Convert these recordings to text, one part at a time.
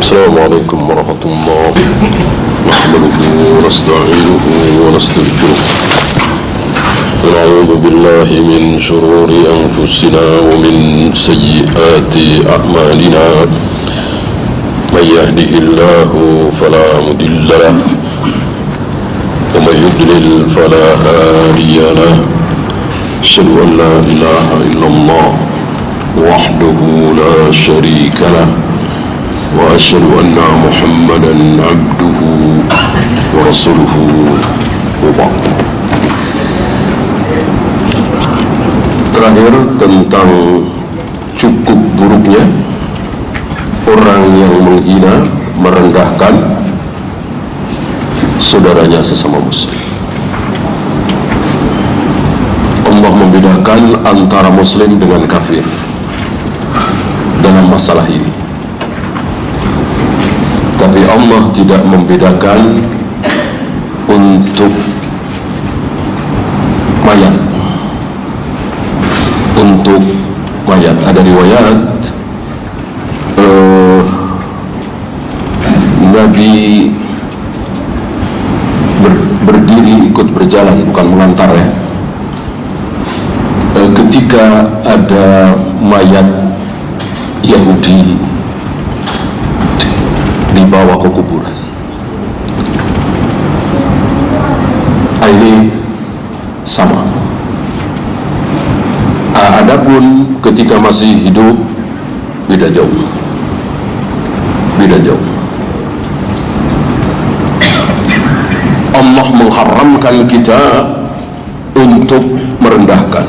السلام عليكم ورحمة الله نحمده ونستعينه ونستغفره ونعوذ بالله من شرور أنفسنا ومن سيئات أعمالنا من يهده الله فلا مضل له ومن يضلل فلا هادي له أشهد أن لا إله إلا الله وحده لا شريك له وأشهد أن محمدا عبده ورسوله وبعد. Terakhir tentang cukup buruknya orang yang menghina, merendahkan saudaranya sesama muslim. Allah membedakan antara muslim dengan kafir dalam masalah ini. Tapi Allah tidak membedakan untuk mayat. Untuk mayat ada riwayat Nabi berdiri ikut berjalan, bukan mengantar ya. Ketika ada mayat Yahudi dibawa ke kuburan. Ini sama. Adapun ketika masih hidup beda jauh. Beda jauh. Allah mengharamkan kita untuk merendahkan,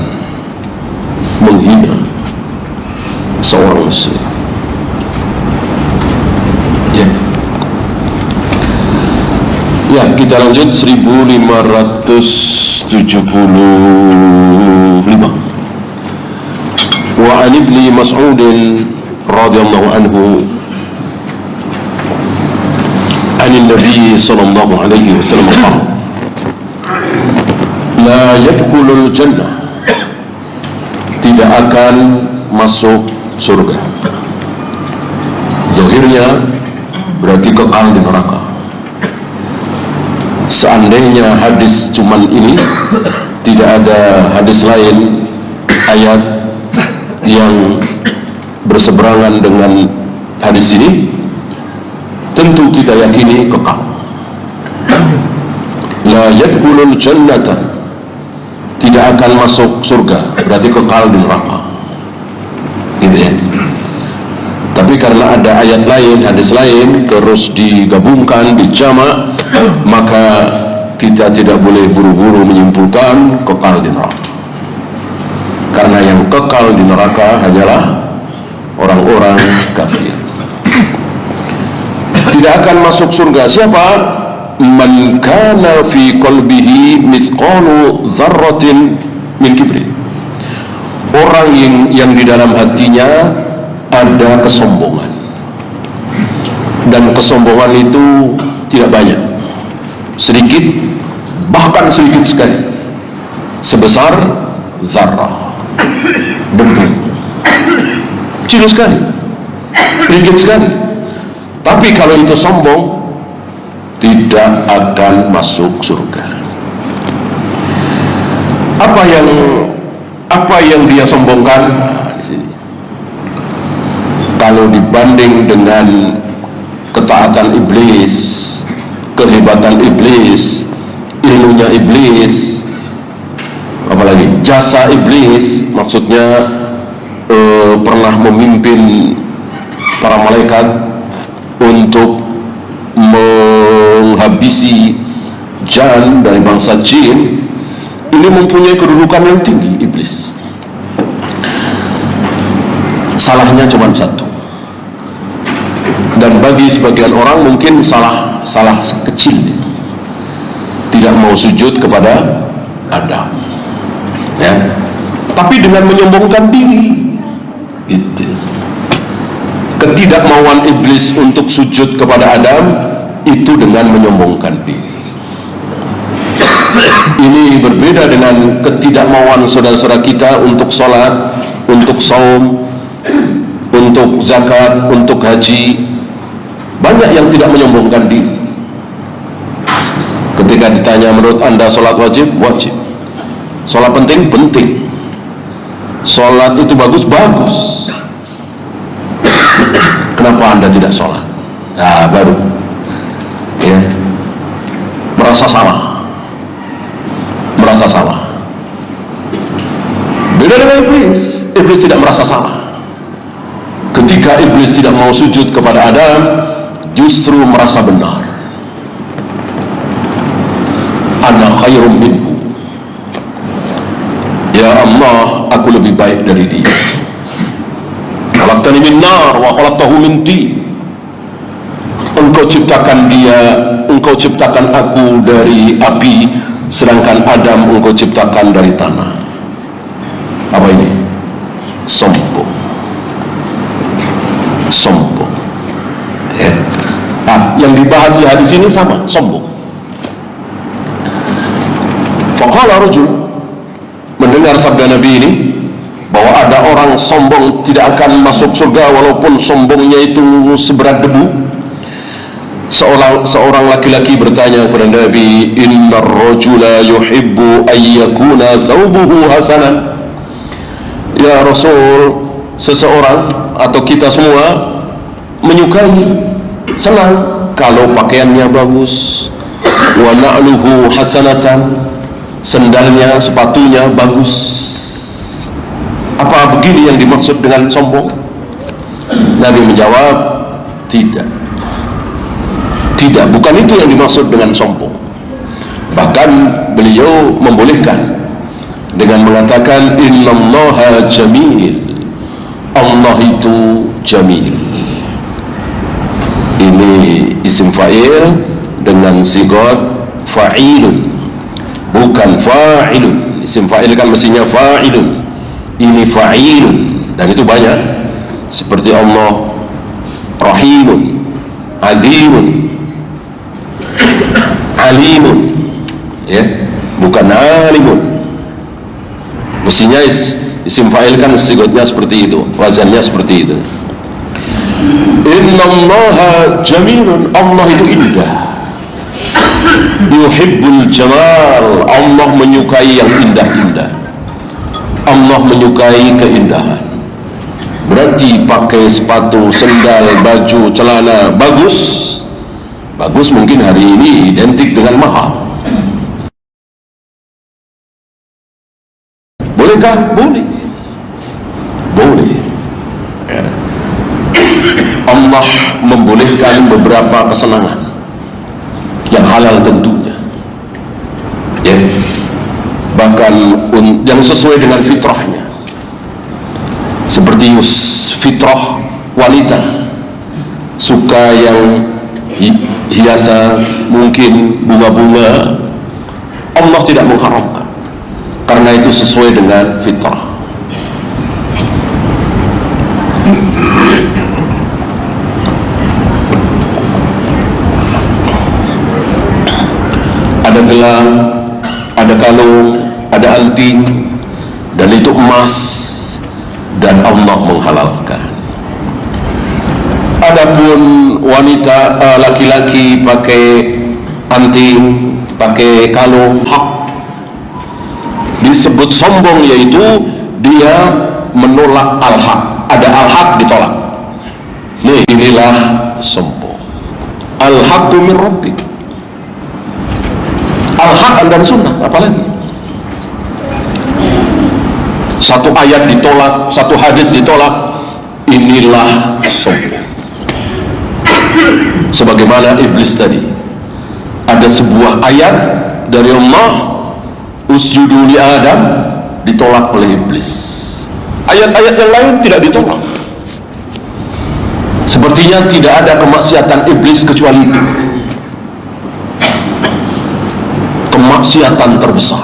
menghina seorang muslim. Ya, kita lanjut 1575. Wa an ibni Mas'ud radhiyallahu anhu an Nabi sallallahu alaihi wasallam qala la yadkhulul jannah, tidak akan masuk surga. Zahirnya berarti kekal di neraka. Seandainya hadis cuman ini, tidak ada hadis lain, ayat yang berseberangan dengan hadis ini, tentu kita yakini kekal. La yadkhulul jannata, tidak akan masuk surga, berarti kekal di neraka. Gitu ya. Tapi karena ada ayat lain, hadis lain, terus digabungkan, dijamak, maka kita tidak boleh buru-buru menyimpulkan kekal di neraka. Karena yang kekal di neraka hanyalah orang-orang kafir. Tidak akan masuk surga siapa? Man kana fi qalbihi mithqalu dzarratin min kibrin. Orang yang di dalam hatinya ada kesombongan, dan kesombongan itu tidak banyak, sedikit, bahkan sedikit sekali, sebesar zarrah, debu, kecil sekali, sedikit sekali. Tapi kalau itu sombong, tidak akan masuk surga. Apa yang dia sombongkan? Di sini. Kalau dibanding dengan ketaatan iblis, kehebatan iblis, ilmunya iblis, apalagi jasa iblis, maksudnya pernah memimpin para malaikat untuk menghabisi jan dari bangsa jin, ini mempunyai kedudukan yang tinggi iblis. Salahnya cuma satu, dan bagi sebagian orang mungkin salah kecil, tidak mau sujud kepada Adam ya. Tapi dengan menyombongkan diri itu, ketidakmauan iblis untuk sujud kepada Adam itu dengan menyombongkan diri. Ini berbeda dengan ketidakmauan saudara-saudara kita untuk sholat, untuk saum, untuk zakat, untuk haji. Banyak yang tidak menyombongkan diri. Ketika ditanya, menurut Anda sholat wajib? Wajib. Sholat penting? Penting. Sholat itu bagus? Bagus. Kenapa Anda tidak sholat? Nah, baru ya, merasa salah. Beda dengan iblis. Iblis tidak merasa salah. Ketika iblis tidak mau sujud kepada Adam, justru merasa benar. Ana khairum minhu. Ya Allah, aku lebih baik dari dia. Khalaqtani min nar wa khalaqtahu min tin. Engkau ciptakan dia, engkau ciptakan aku dari api, sedangkan Adam engkau ciptakan dari tanah. Apa ini? Sombong. Ya. Yang dibahas di hadis ini sama, sombong. Faqala rajul, mendengar sabda Nabi ini bahwa ada orang sombong tidak akan masuk surga walaupun sombongnya itu seberat debu. Seorang laki-laki bertanya kepada Nabi, innar rajula yuhibbu ayyakuna zawbuhu hasanan. Ya Rasul, seseorang atau kita semua menyukai, senang kalau pakaiannya bagus, wa na'luhu hasanatan, sendalnya, sepatunya bagus. Apa begini yang dimaksud dengan sombong? Nabi menjawab, tidak, bukan itu yang dimaksud dengan sombong. Bahkan beliau membolehkan dengan mengatakan innallaha jamil. Allah itu jamil. Ini isim fa'il dengan sigat fa'ilun, bukan fa'ilun. Isim fa'il kan mestinya fa'ilun, ini fa'ilun, dan itu banyak. Seperti Allah rahimun, azimun, alimun, ya, bukan alimun. Mestinya isim fa'il kan sigatnya seperti itu, wazannya seperti itu. Innallaha jamilun, Allah itu indah. Yuhibbul jamal, Allah menyukai yang indah-indah. Allah menyukai keindahan. Berarti pakai sepatu, sendal, baju, celana bagus mungkin hari ini identik dengan mahal. Bolehkah? Boleh. Ya. Allah membolehkan beberapa kesenangan yang halal tentunya, ya. Bahkan yang sesuai dengan fitrahnya, seperti fitrah wanita suka yang hiasan, mungkin bunga-bunga. Allah tidak mengharamkan karena itu sesuai dengan fitrah. Ada gelang, ada kalung, ada anting, dan itu emas, dan Allah menghalalkan. Adapun wanita, laki-laki pakai anting, pakai kalung, hak, disebut sombong, yaitu dia menolak al-haq. Ada al-haq ditolak. Inilah sombong. Al-haqqu min rabbik. Al-haq dan sunnah, apalagi satu ayat ditolak, satu hadis ditolak, inilah sombong. Sebagaimana iblis tadi, ada sebuah ayat dari Allah, usjudu li Adam, ditolak oleh iblis. Ayat-ayat yang lain tidak ditolak. Sepertinya tidak ada kemaksiatan iblis kecuali itu, kemaksiatan terbesar,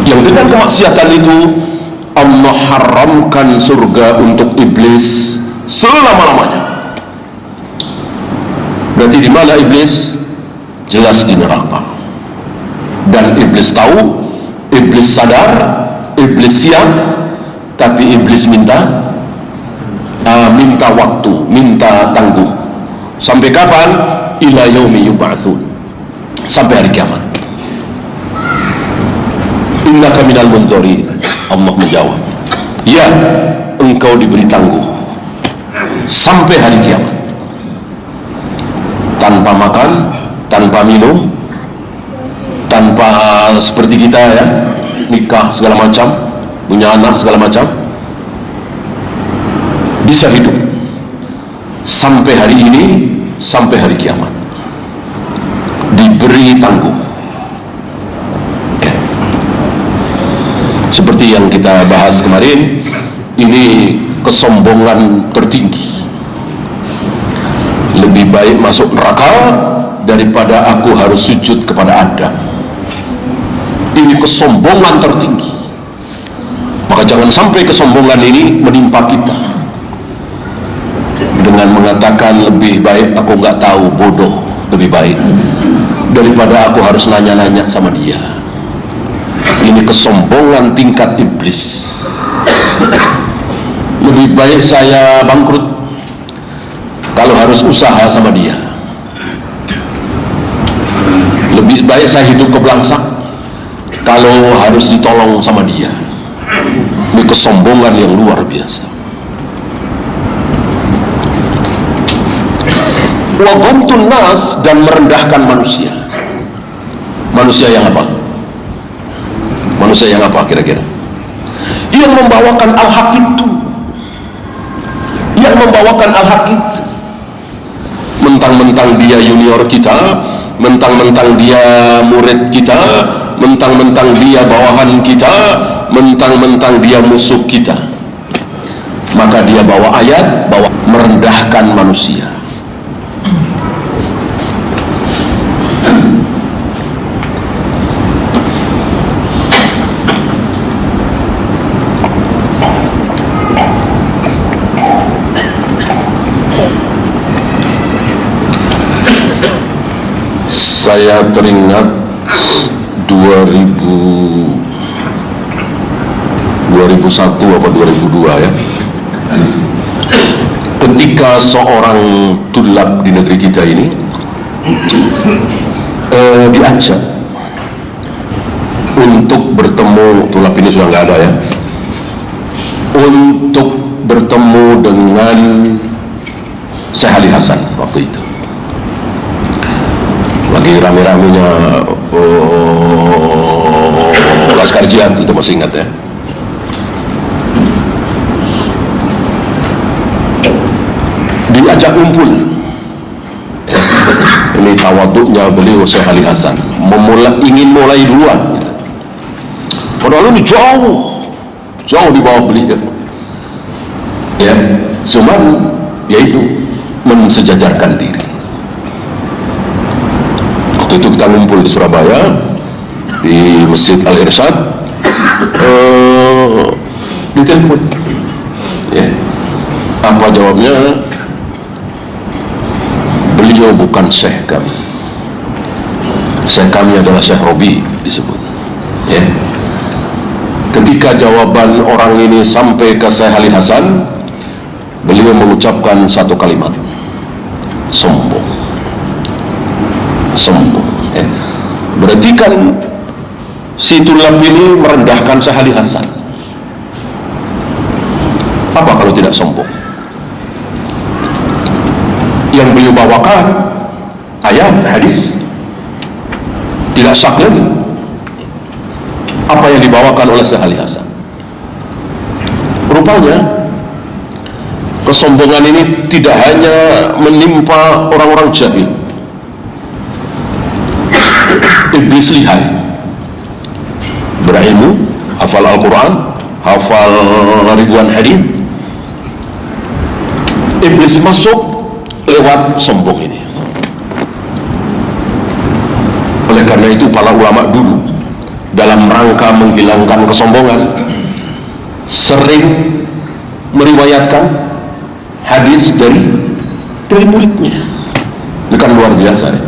yang dengan kemaksiatan itu Allah haramkan surga untuk iblis selama-lamanya. Berarti di mana iblis? Jelas di neraka. Dan iblis tahu, iblis sadar, iblis siap, tapi iblis minta minta waktu, minta tangguh. Sampai kapan? Ila yaumi yub'atsun, sampai hari kiamat. Innaka minal mundzirin. Allah menjawab, ya, engkau diberi tangguh sampai hari kiamat, tanpa makan, tanpa minum, tanpa seperti kita ya, nikah segala macam, punya anak segala macam, bisa hidup sampai hari ini, sampai hari kiamat, diberi tangguh. Seperti yang kita bahas kemarin, ini kesombongan tertinggi. Lebih baik masuk neraka daripada aku harus sujud kepada Adam. Ini kesombongan tertinggi. Maka jangan sampai kesombongan ini menimpa kita dengan mengatakan lebih baik aku nggak tahu, bodoh, lebih baik daripada aku harus nanya-nanya sama dia. Ini kesombongan tingkat iblis. Lebih baik saya bangkrut kalau harus usaha sama dia. Lebih baik saya hidup kebelangsak kalau harus ditolong sama dia. Ini kesombongan yang luar biasa. Wa ghamtun nas, dan merendahkan manusia. Manusia yang apa? Manusia yang apa kira-kira? Yang membawakan al-haq itu, yang membawakan al-haq itu. Mentang-mentang dia junior kita, mentang-mentang dia murid kita, mentang-mentang dia bawahan kita, mentang-mentang dia musuh kita, maka dia bawa ayat, bawa merendahkan manusia. Saya teringat 2001 apa 2002 ya, ketika seorang tulab di negeri kita ini diajak untuk bertemu, tulab ini sudah nggak ada ya, untuk bertemu dengan Syekh Ali Hasan waktu itu. Lagi rame-ramenya Laskar Jihad, itu masih ingat ya. Diajak kumpul. Ini tawaduknya beliau Syekh Ali Hasan, ingin mulai duluan gitu. Padahal ini jauh di bawah beliau ya, cuman yaitu mensejajarkan diri. Itu kita ngumpul di Surabaya di Masjid Al-Irsyad, ditelepon ya. Apa jawabnya? Beliau bukan syekh kami, syekh kami adalah Syekh Robi disebut ya. Ketika jawaban orang ini sampai ke Syekh Ali Hasan, beliau mengucapkan satu kalimat, sombong ya. Berarti kan si tulab ini merendahkan Syekh Ali Hasan. Apa kalau tidak sombong? Yang beliau bawakan ayat, hadis, tidak syak lagi. Apa yang dibawakan oleh Syekh Ali Hasan? Rupanya kesombongan ini tidak hanya menimpa orang-orang jahil. Iblis lihai, berilmu, hafal Al-Quran, hafal ribuan hadis. Iblis masuk lewat sombong ini. Oleh karena itu para ulama dulu dalam rangka menghilangkan kesombongan sering meriwayatkan hadis dari muridnya. Ini kan luar biasa ya.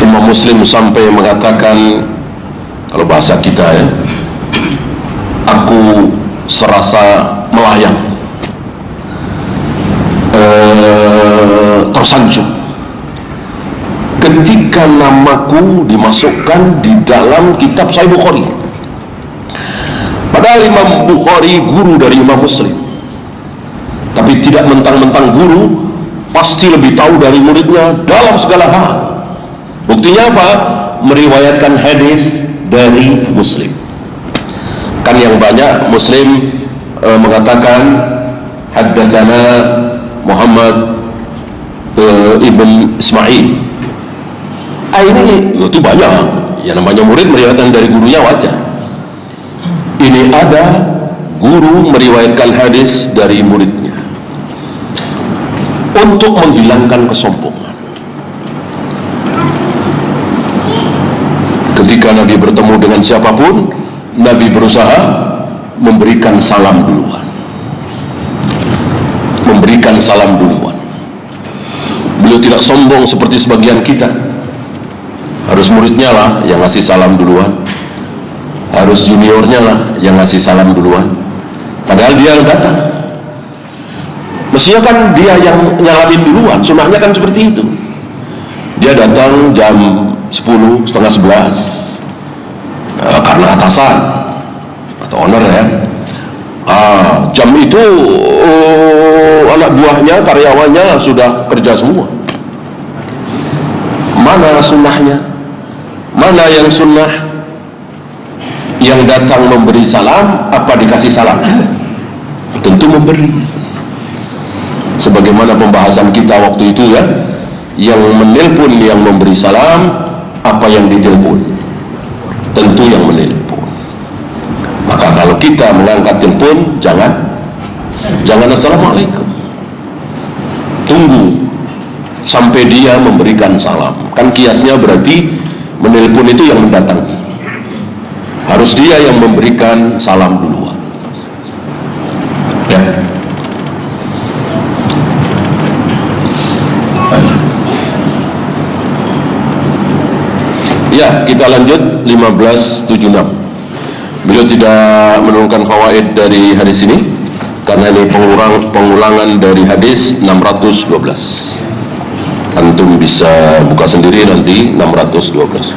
Imam Muslim sampai mengatakan, kalau bahasa kita ya, aku serasa melayang tersanjung ketika namaku dimasukkan di dalam kitab Sahih Bukhari. Padahal Imam Bukhari guru dari Imam Muslim, tapi tidak mentang-mentang guru pasti lebih tahu dari muridnya dalam segala hal. Buktinya apa? Meriwayatkan hadis dari Muslim. Kan yang banyak Muslim mengatakan haddatsana Muhammad ibn Ismail. Ini itu banyak. Ya namanya murid meriwayatkan dari gurunya wajar. Ini ada guru meriwayatkan hadis dari muridnya untuk menghilangkan kesombongan. Ketika Nabi bertemu dengan siapapun, Nabi berusaha memberikan salam duluan. Memberikan salam duluan. Beliau tidak sombong seperti sebagian kita. Harus muridnya lah yang ngasih salam duluan, harus juniornya lah yang ngasih salam duluan, padahal dia yang datang. Mestinya kan dia yang nyalamin duluan, sunnahnya kan seperti itu. Dia datang jam 10, setengah 11 karena atasan atau owner ya. Jam itu anak buahnya, karyawannya sudah kerja semua. Mana sunnahnya? Mana yang sunnah? Yang datang memberi salam apa dikasih salam? Tentu memberi. Sebagaimana pembahasan kita waktu itu ya, yang menelpon yang memberi salam apa yang ditelepon? Tentu yang menelpon. Maka kalau kita mengangkat telepon, jangan assalamualaikum, tunggu sampai dia memberikan salam. Kan kiasnya berarti menelpon itu yang mendatangi, harus dia yang memberikan salam duluan ya. Ya, kita lanjut 1576. Beliau tidak menurunkan fawaid dari hadis ini karena ini pengulangan dari hadis 612. Antum bisa buka sendiri nanti 612.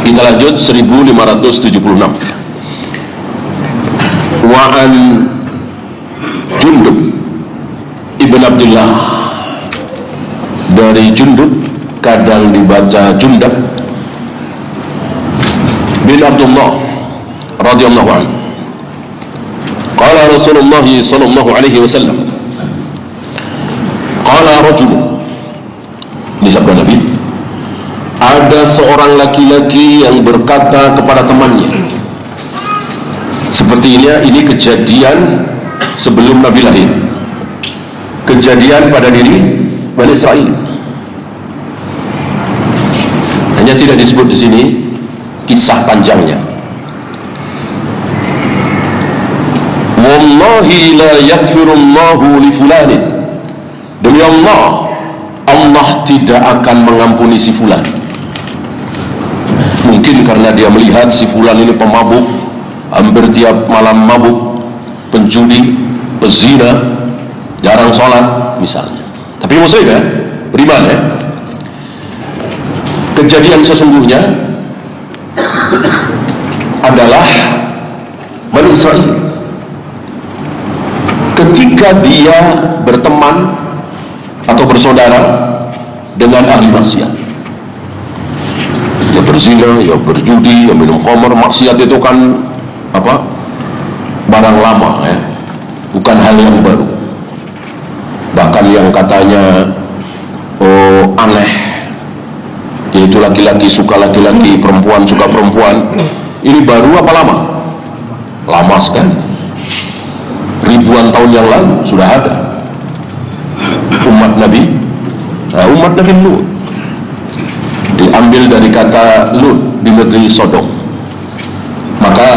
Kita lanjut 1576. Wa'an Jundub ibn Abdullah, dari Jundub, kadang dibaca Jundab bin Abdullah radhiyallahu anhu. Qala Rasulullah sallallahu alaihi wasallam, qala rajul, ini sabda Nabi, ada seorang laki-laki yang berkata kepada temannya. Sepertinya ini kejadian sebelum Nabi lahir, kejadian pada diri Bani Israil. Hanya tidak disebut di sini kisah panjangnya. Wallahi la yaghfirullahu li fulanin, demi Allah, Allah tidak akan mengampuni si fulan. Mungkin karena dia melihat si fulan ini pemabuk, hampir tiap malam mabuk, penjudi, pezina, jarang sholat misalnya, tapi muslim ya, beriman ya. Kejadian sesungguhnya adalah Bani Israil ketika dia berteman atau bersaudara dengan ahli maksiat. Ya berzina, ya berjudi, ya minum khamr. Maksiat itu kan apa? Barang lama ya, bukan hal yang baru. Bahkan yang katanya aneh, yaitu laki-laki suka laki-laki, perempuan suka perempuan, ini baru apa lama? Lama sekali, ribuan tahun yang lalu sudah ada. Umat Nabi Lut, diambil dari kata Lut di negeri Sodom, maka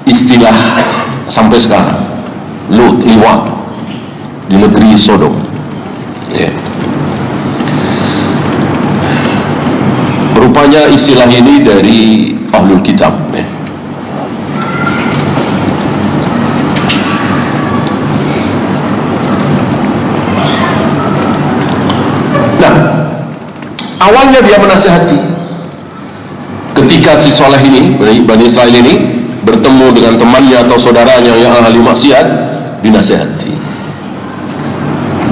istilah sampai sekarang Lut, liwat di negeri Sodom ya. Rupanya istilah ini dari Ahlul Kitab ya. Awalnya dia menasihati. Ketika si soleh ini, Bani Israil ini bertemu dengan temannya atau saudaranya yang ahli maksiat, dinasihati.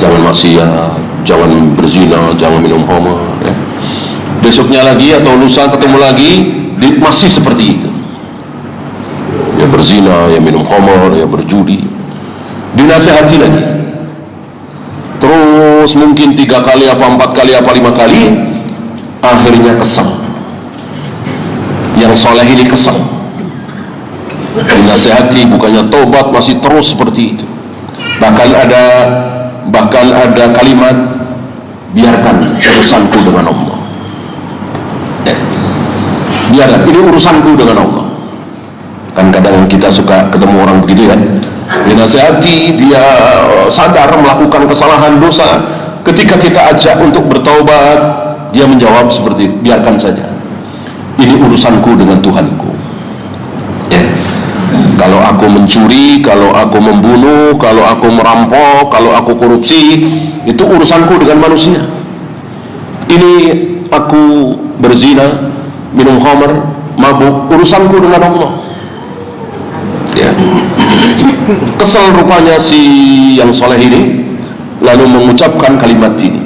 Jangan maksiat, jangan berzina, jangan minum khamar, ya. Besoknya lagi atau lusa ketemu lagi, masih seperti itu. Ya berzina, ya minum khamar, ya berjudi. Dinasihati lagi. Terus mungkin 3 kali apa 4 kali apa 5 kali, akhirnya kesal. Yang soleh ini kesal. Dinasihati bukannya tobat, masih terus seperti itu. Bahkan ada kalimat, biarkan urusanku dengan Allah. Biarlah, ini urusanku dengan Allah. Kan kadang kita suka ketemu orang begitu kan. Dinasihati, dia sadar melakukan kesalahan dosa. Ketika kita ajak untuk bertaubat, dia menjawab seperti, biarkan saja, ini urusanku dengan Tuhanku. Ya. Kalau aku mencuri, kalau aku membunuh, kalau aku merampok, kalau aku korupsi, itu urusanku dengan manusia. Ini aku berzina, minum khamar, mabuk, urusanku dengan Allah. Ya. Kesal rupanya si yang soleh ini, lalu mengucapkan kalimat ini,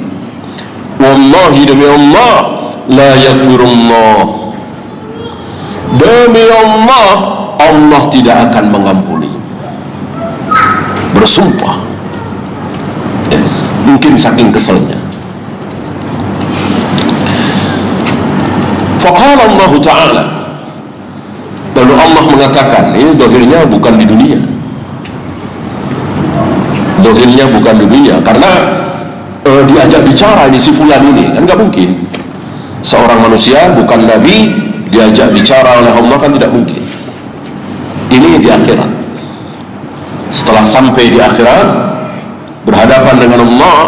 wallahi demi Allah, la yakfirullah, demi Allah, Allah tidak akan mengampuni. Bersumpah, ya, mungkin saking keselnya. Faqala Allah Ta'ala, lalu Allah mengatakan, ini dohirnya bukan di dunia, dohirnya bukan di dunia, karena diajak bicara ini si fulan ini, kan gak mungkin seorang manusia bukan nabi diajak bicara oleh Allah, kan tidak mungkin. Ini di akhirat. Setelah sampai di akhirat, berhadapan dengan Allah,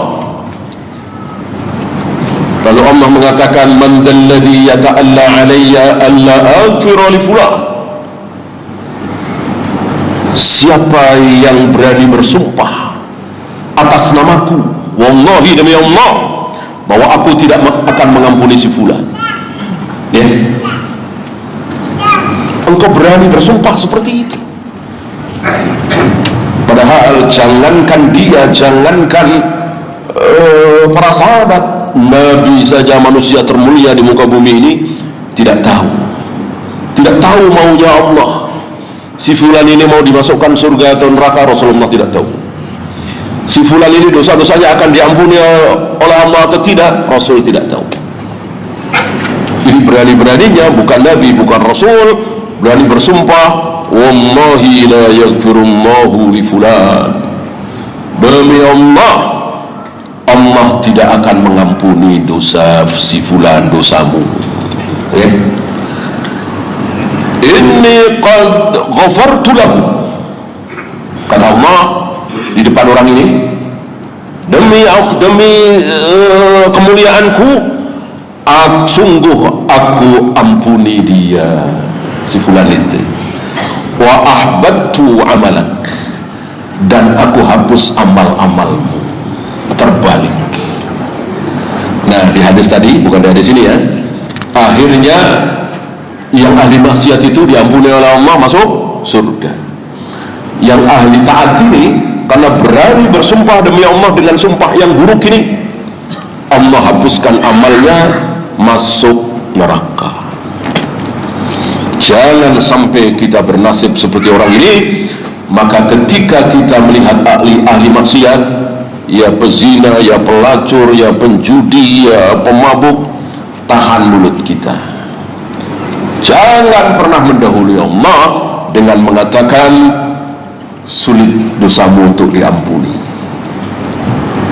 lalu Allah mengatakan, man dalladhi yata'alla alayya alla aghfira li fulan, siapa yang berani bersumpah atas namaku, wallahi demi Allah, bahwa aku tidak akan mengampuni si fulan. Ya, engkau berani bersumpah seperti itu. Padahal jangankan dia, jangankan para sahabat, Nabi saja, manusia termulia di muka bumi ini, tidak tahu maunya Allah. Si fulan ini mau dimasukkan surga atau neraka, Rasulullah tidak tahu. Si fulan ini dosa-dosanya akan diampuni oleh Allah atau tidak, Rasul tidak tahu. Jadi berani-beraninya, bukan Nabi, bukan Rasul, berani bersumpah, wallahi la yaghfirullahu li fulan, demi Allah, Allah tidak akan mengampuni dosa si fulan, dosamu. Ya. Inni qad ghafartu lahu, kata Allah di depan orang ini, demi kemuliaanku, sungguh aku ampuni dia, si fulan itu. Wa ahbattu amalak, dan aku hapus amal-amalmu. Terbalik. Nah, di hadis tadi, bukan di hadis ini ya, akhirnya yang ahli maksiat itu diampuni oleh Allah, masuk surga. Yang ahli taat ini, karena berani bersumpah demi Allah dengan sumpah yang buruk ini, Allah hapuskan amalnya, masuk neraka. Jangan sampai kita bernasib seperti orang ini. Maka ketika kita melihat ahli maksiat, ya pezina, ya pelacur, ya penjudi, ya pemabuk, tahan mulut kita. Jangan pernah mendahului Allah dengan mengatakan sulit dosamu untuk diampuni.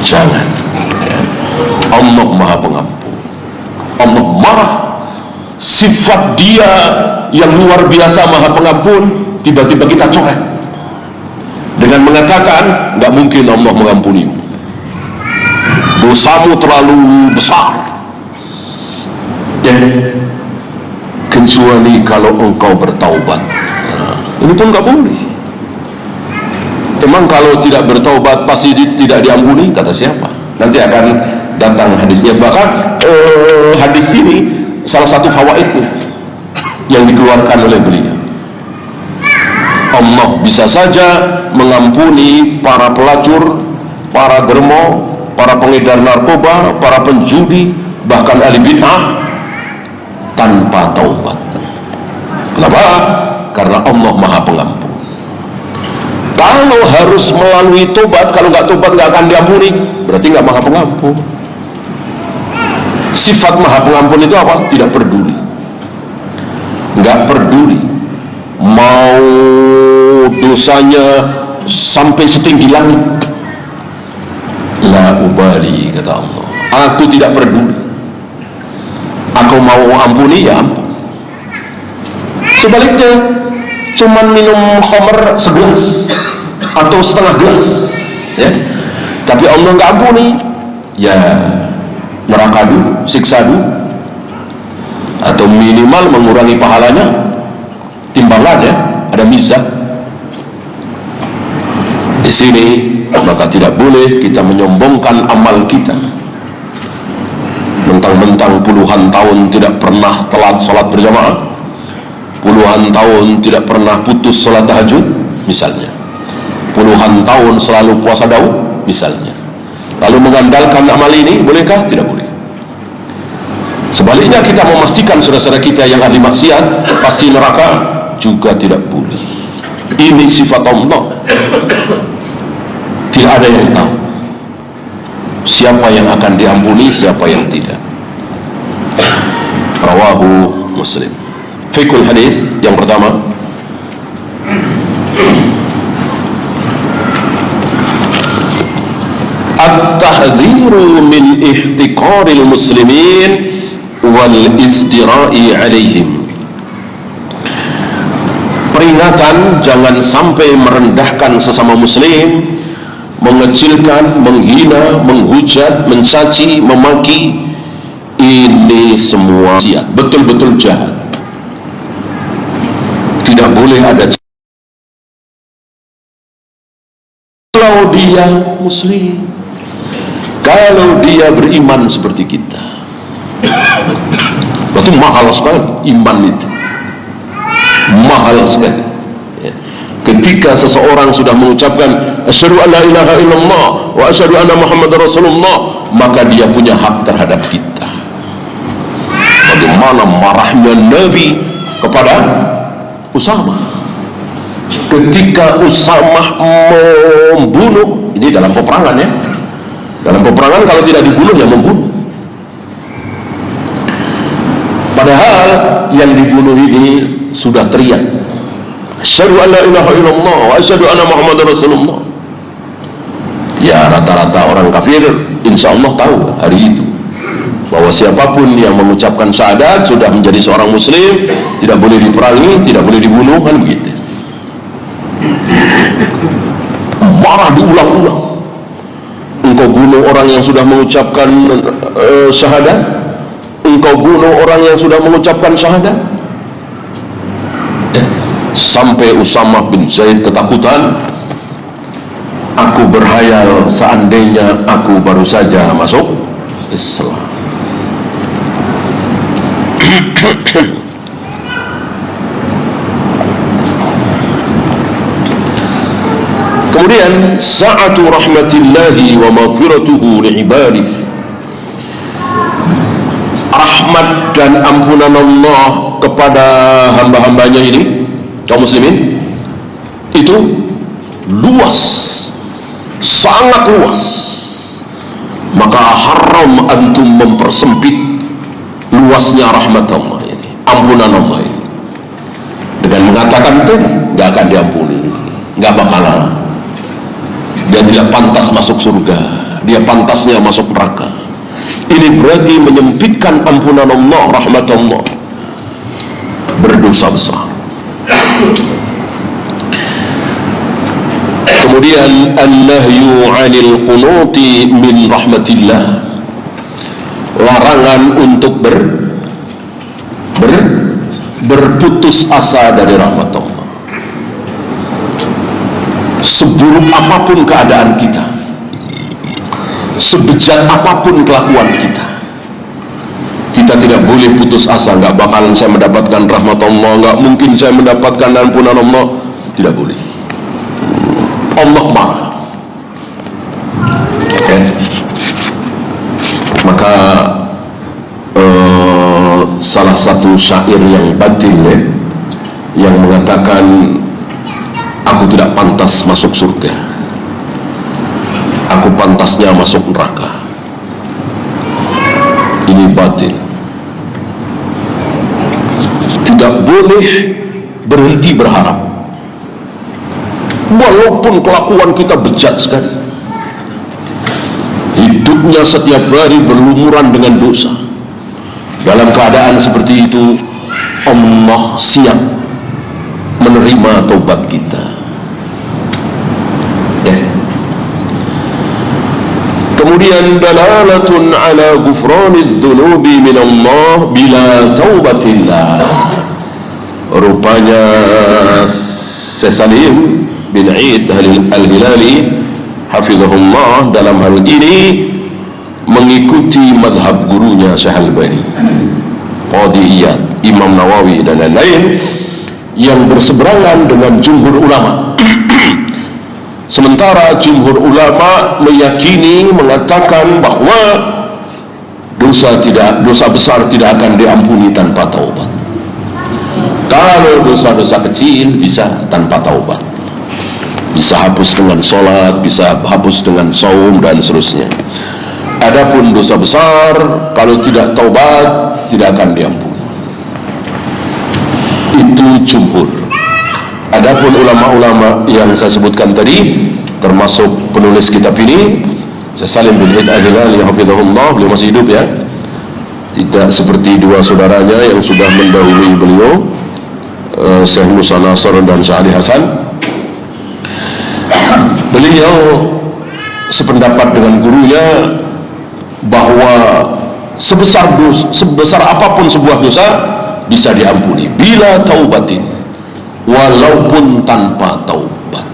Jangan. Allah Maha Pengampun, Allah marah. Sifat dia yang luar biasa Maha Pengampun, tiba-tiba kita coret dengan mengatakan nggak mungkin Allah mengampunimu, dosamu terlalu besar. Dan kecuali kalau engkau bertaubat. Nah, ini pun nggak boleh. Emang kalau tidak bertaubat pasti tidak diampuni? Kata siapa? Nanti akan datang hadisnya. Bahkan hadis ini salah satu fawaidnya yang dikeluarkan oleh beliau, Allah bisa saja mengampuni para pelacur, para germo, para pengedar narkoba, para penjudi, bahkan ahli bid'ah tanpa taubat. Kenapa? Karena Allah Maha Pengampun. Kalau harus melalui tobat, kalau nggak tobat nggak akan diampuni, berarti nggak Maha Pengampun. Sifat Maha Pengampun itu apa? Tidak peduli, nggak peduli mau dosanya sampai setinggi langit. La ubali, kata Allah, aku tidak peduli. Aku mau ampuni, ya ampun. Sebaliknya, cuman minum khamr segelas atau setengah gelas, ya, tapi Allah nggak ampuni, ya neraka dulu, siksa dulu, atau minimal mengurangi pahalanya, timbangannya ada mizan. Di sini maka tidak boleh kita menyombongkan amal kita, mentang-mentang puluhan tahun tidak pernah telat sholat berjamaah, puluhan tahun tidak pernah putus sholat tahajud misalnya, puluhan tahun selalu puasa Daud misalnya, lalu mengandalkan amal ini, bolehkah? Tidak boleh. Sebaliknya, kita memastikan saudara-saudara kita yang ahli maksiat pasti neraka, juga tidak boleh. Ini sifat Allah. Tidak ada yang tahu siapa yang akan diampuni, siapa yang tidak. Rawahu Muslim. Fikul hadis yang pertama, at-tahdhiru min ihtiqaril muslimin wal isdira'i alaihim. Peringatan jangan sampai merendahkan sesama muslim, mengecilkan, menghina, menghujat, mencaci, memaki. Ini semua maksiat, betul-betul jahat. Tidak boleh ada. Kalau dia muslim, kalau dia beriman seperti kita, berarti mahal sekali iman itu, mahal sekali. Ketika seseorang sudah mengucapkan asyhadu an la ilaha illallah wa asyhadu anna muhammadar rasulullah, maka dia punya hak terhadap kita. Bagaimana marahnya Nabi kepada Usamah ketika Usamah membunuh, ini dalam peperangan ya, dalam peperangan kalau tidak dibunuh ya membunuh. Padahal yang dibunuh ini sudah teriak asyhadu an la ilaha illallah wa asyhadu anna muhammadar rasulullah. Ya, rata-rata orang kafir insya Allah tahu hari itu bahwa siapapun yang mengucapkan syahadat sudah menjadi seorang muslim, tidak boleh diperangi, tidak boleh dibunuh, kan begitu. Marah diulang-ulang. Engkau bunuh orang yang sudah mengucapkan syahadat, engkau bunuh orang yang sudah mengucapkan syahadat. Sampai Usamah bin Zaid ketakutan. Aku berhayal seandainya aku baru saja masuk Islam. Kemudian sa'atu rahmatillahi wa maghfiratuhu li'ibadihi. Rahmat dan ampunan Allah kepada hamba-hambanya ini, kaum muslimin, itu luas, sangat luas. Maka haram antum mempersempit luasnya rahmat Allah ini, ampunan Allah ini, dengan mengatakan itu nggak akan diampuni, nggak bakalan, dia tidak pantas masuk surga, dia pantasnya masuk neraka. Ini berarti menyempitkan ampunan Allah, rahmat Allah, berdosa besar. Kemudian an-nahyu 'anil qunuti min rahmatillah, larangan untuk berputus asa dari rahmat Allah. Seburuk apapun keadaan kita, sebejat apapun kelakuan kita, kita tidak boleh putus asa. Nggak bakalan saya mendapatkan rahmat Allah, nggak mungkin saya mendapatkan ampunan Allah. Tidak boleh. Allah marah. Okay. Maka salah satu syair yang batil yang mengatakan, aku tidak pantas masuk surga, aku pantasnya masuk neraka. Ini batil. Tidak boleh berhenti berharap, walaupun kelakuan kita bejat sekali, hidupnya setiap hari berlumuran dengan dosa. Dalam keadaan seperti itu, Allah siap menerima taubat kita. Ya. Kemudian dalalatun ala ghufranidz dzunubi min Allah bila taubatillah. Rupanya Syekh Salim bin Eid Al-Hilali hafizahullah dalam hal ini mengikuti madhab gurunya Syekh Al-Albani, Qadhi Iyad, Imam Nawawi dan lain-lain yang berseberangan dengan jumhur ulama. Sementara jumhur ulama meyakini, mengatakan bahwa dosa besar tidak akan diampuni tanpa taubat. Kalau dosa-dosa kecil bisa tanpa taubat, bisa hapus dengan sholat, bisa hapus dengan saum dan seterusnya. Adapun dosa besar, kalau tidak taubat tidak akan diampuni. Itu jumhur. Adapun ulama-ulama yang saya sebutkan tadi, termasuk penulis kitab ini, Syekh Salim bin Eid Al-Hilali hafizahullah, beliau masih hidup ya, tidak seperti dua saudaranya yang sudah mendahului beliau, Syekh Musa Nasr dan Syekh Ali Hasan. Beliau sependapat dengan gurunya bahwa sebesar apapun sebuah dosa bisa diampuni bila taubatin, walaupun tanpa taubat.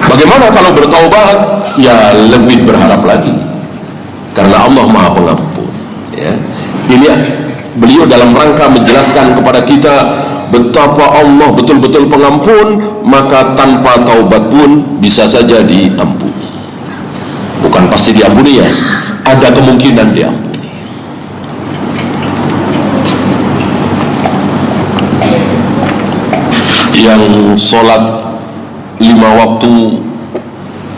Bagaimana kalau bertaubat? Ya lebih berharap lagi, karena Allah Maha Pengampun ya. Ini beliau dalam rangka menjelaskan kepada kita betapa Allah betul-betul pengampun, maka tanpa taubat pun bisa saja diampuni. Bukan pasti diampuni ya, ada kemungkinan diampuni. Yang sholat 5 waktu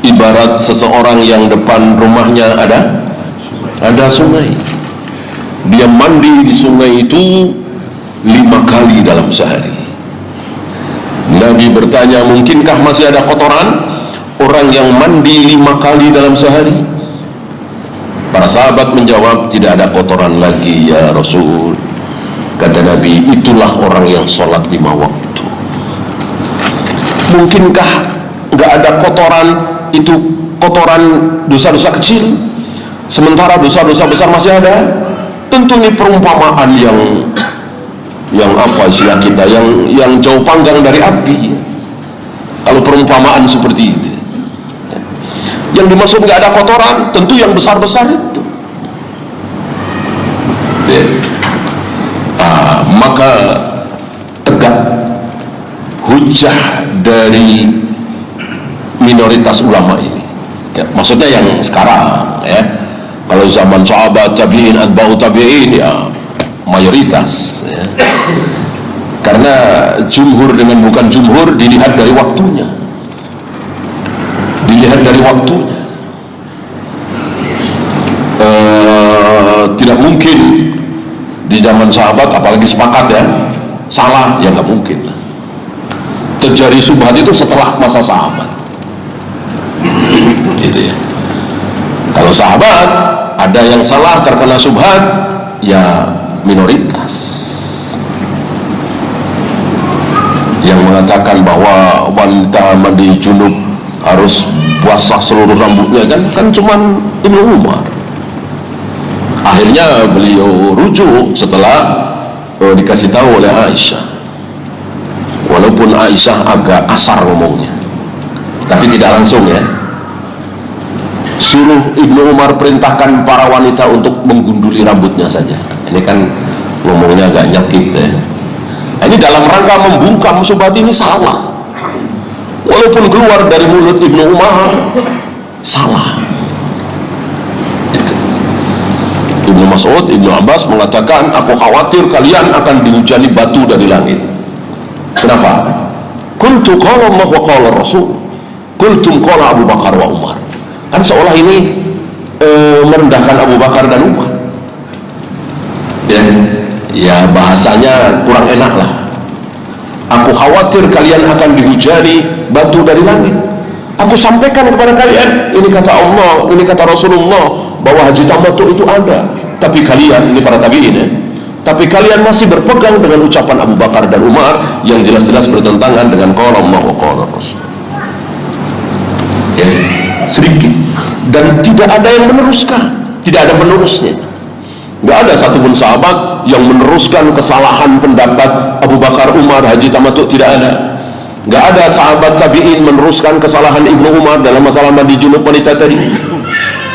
ibarat seseorang yang depan rumahnya ada sungai. Dia mandi di sungai itu 5 kali dalam sehari. Nabi bertanya, mungkinkah masih ada kotoran orang yang mandi 5 kali dalam sehari? Para sahabat menjawab, tidak ada kotoran lagi ya Rasul. Kata Nabi, itulah orang yang sholat 5 waktu. Mungkinkah nggak ada kotoran, itu kotoran dosa-dosa kecil, sementara dosa-dosa besar masih ada? Tentu ini perumpamaan yang apa istilah kita, yang jauh panggang dari api. Kalau perumpamaan seperti itu, yang dimaksud nggak ada kotoran, tentu yang besar-besar itu. Maka tegak hujah dari minoritas ulama ini ya, maksudnya yang sekarang ya. Kalau zaman sahabat, tabi'in, atba'u tabi'in ya mayoritas ya. Karena jumhur dengan bukan jumhur dilihat dari waktunya, tidak mungkin di zaman sahabat apalagi sepakat ya salah, ya nggak mungkin. Terjadi subhat itu setelah masa sahabat gitu ya. Kalau sahabat ada yang salah terkena subhat, ya minoritas yang mengatakan bahwa wanita mandi junub harus basah seluruh rambutnya, kan cuman Ibnu Umar. Akhirnya beliau rujuk setelah dikasih tahu oleh Aisyah, walaupun Aisyah agak asar ngomongnya, tapi tidak langsung ya. suruh Ibnu Umar perintahkan para wanita untuk menggunduli rambutnya saja. Ini kan ngomongnya agak nyakit ya. Ini dalam rangka membungkam subhat ini salah. Walaupun keluar dari mulut Ibnu Umar salah. Ibnu Mas'ud, Ibnu Abbas mengatakan, aku khawatir kalian akan dihujani batu dari langit. Kenapa? Qultu qala Allah wa qala Rasul, qultum qala Abu Bakar wa Umar. Kan seolah ini merendahkan Abu Bakar dan Umar. Ya bahasanya kurang enak lah. Aku khawatir kalian akan dihujani batu dari langit. Aku sampaikan kepada kalian, ini kata Allah, ini kata Rasulullah, bahwa haji tamattu itu ada. Tapi kalian, ini para tabi'in ya, tapi kalian masih berpegang dengan ucapan Abu Bakar dan Umar yang jelas-jelas bertentangan dengan qala Allah wa qala Rasul. Ya, sedikit. Dan tidak ada yang meneruskan, tidak ada penerusnya. Nggak ada satupun sahabat yang meneruskan kesalahan pendapat Abu Bakar, Umar, haji tamattu, tidak ada. Nggak ada sahabat tabi'in meneruskan kesalahan Ibnu Umar dalam masalah mandi junub wanita tadi.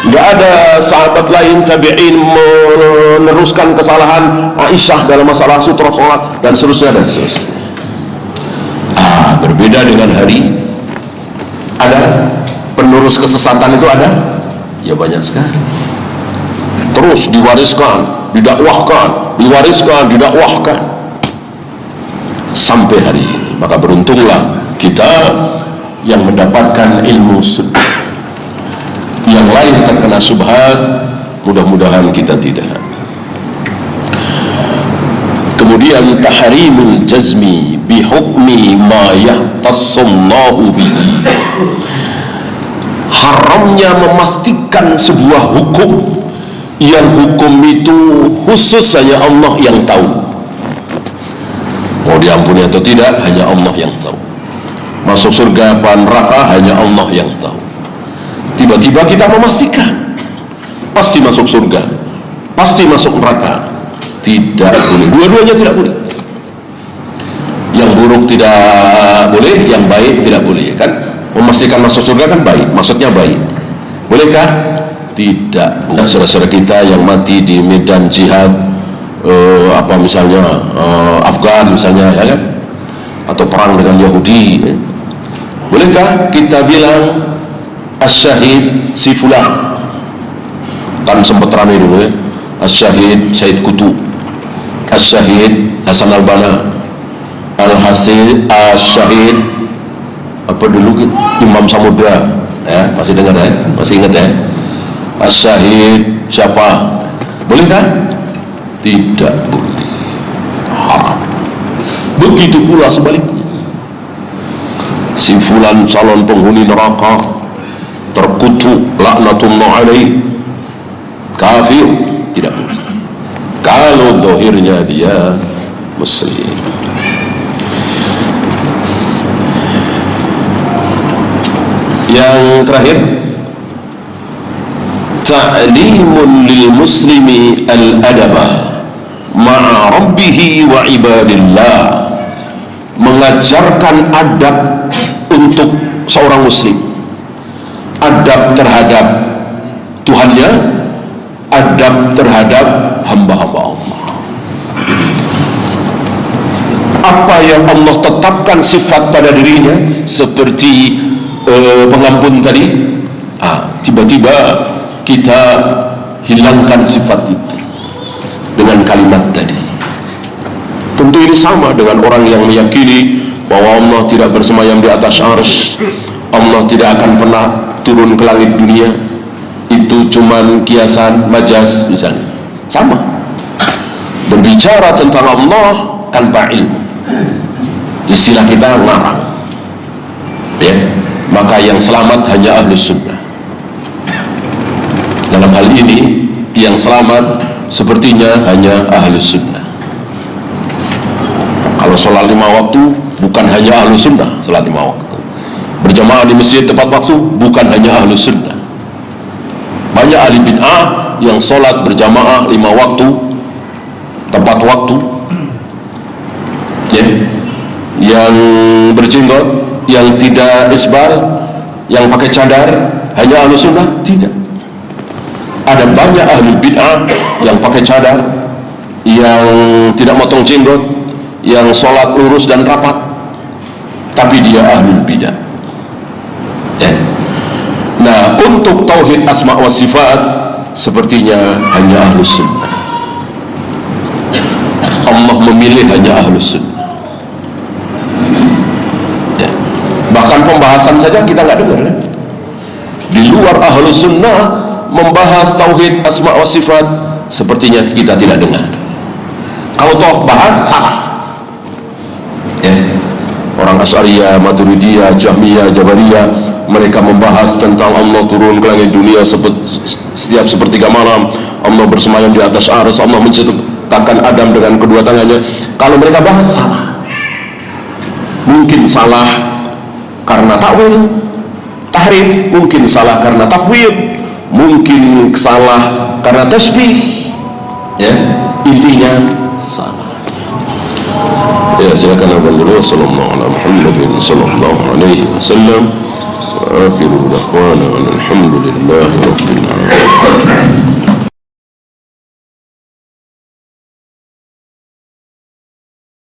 Nggak ada sahabat lain tabi'in meneruskan kesalahan Aisyah dalam masalah sutra sholat dan seterusnya dan seterusnya. Berbeda dengan hari, ada penerus kesesatan itu ada, ya banyak sekali. Terus diwariskan, didakwahkan, diwariskan, didakwahkan sampai hari ini. Maka beruntunglah kita yang mendapatkan ilmu sunnah. Yang lain terkena subhat, mudah-mudahan kita tidak. Kemudian tahrimul jazmi bihukmi ma yahtassallahu bihi. Haramnya memastikan sebuah hukum yang hukum itu khusus hanya Allah yang tahu. Mau diampuni atau tidak hanya Allah yang tahu. Masuk surga apa neraka hanya Allah yang tahu. Tiba-tiba kita memastikan pasti masuk surga, pasti masuk neraka. Tidak boleh, dua-duanya tidak boleh. Yang buruk tidak boleh, yang baik tidak boleh. Kan memastikan masuk surga kan baik, maksudnya baik. Bolehkah? Tidak. Saudara-saudara kita yang mati di medan jihad, apa misalnya Afgan misalnya, ya kan? Atau perang dengan Yahudi, ya? Bolehkah kita bilang As-Syahid si fulan? Kan sempat ramai dulu ya, As-Syahid Said Kutu, As-Syahid Hasan Al-Banna, Al-Hasid As-Syahid apa dulu Imam Samudra, ya masih dengar ya, masih ingat ya, As-Syahid siapa? Bolehkah? Tidak boleh, haram. Begitu pula sebaliknya, si fulan calon penghuni neraka, terkutuk, laknatullah alaih, kafir, tidak boleh kalau zahirnya dia muslim. Yang terakhir, ta'limun lil muslimi al-adaba ma'a rabbihi wa ibadillah. Mengajarkan adab untuk seorang muslim, adab terhadap Tuhannya, adab terhadap hamba-hamba Allah. Apa yang Allah tetapkan sifat pada dirinya, seperti pengampun tadi, tiba-tiba kita hilangkan sifat itu dengan kalimat tadi. Tentu ini sama dengan orang yang meyakini bahwa Allah tidak bersemayam di atas arsy, Allah tidak akan pernah turun ke langit dunia, itu cuman kiasan, majaz misalnya. Sama. Berbicara tentang Allah tanpa ilmu, istilah kita ngarang, ya. Maka yang selamat hanya ahli sunnah. Dalam hal ini yang selamat sepertinya hanya ahli sunnah. Kalau sholat 5 waktu bukan hanya ahli sunnah sholat 5 waktu. Berjamaah di masjid tepat waktu bukan hanya ahli sunnah. Banyak ahli bid'ah yang sholat berjamaah 5 waktu tepat waktu, ya. Yang berjenggot, yang tidak isbal, yang pakai cadar hanya ahlu sunnah? Tidak. Ada banyak ahli bid'ah yang pakai cadar, yang tidak motong jenggot, yang sholat lurus dan rapat, tapi dia ahli bid'ah. Ya. Nah, untuk tauhid asma wa sifat sepertinya hanya ahlu sunnah. Allah memilih hanya ahlu sunnah. Ya. Bahkan pembahasan saja kita nggak dengar, kan? Di luar ahlu sunnah membahas tauhid asma wa sifat sepertinya kita tidak dengar. Kalau toh bahas, salah. Ya. Orang Asy'ariyah, Maturidiyah, Jahmiyah, Jabariyah, mereka membahas tentang Allah turun ke langit dunia setiap sepertiga malam, Allah bersemayam di atas arsy, Allah menciptakan Adam dengan kedua tangannya. Kalau mereka bahas, salah. Mungkin salah karena takwil, tahrif, mungkin salah karena tafwid, mungkin salah karena tasbih. Ya, intinya salah. Ya, silakan abang dulu. Sallallahu alaihi wasallam. Wa akhiru da'wana alhamdulillahi rabbil alamin.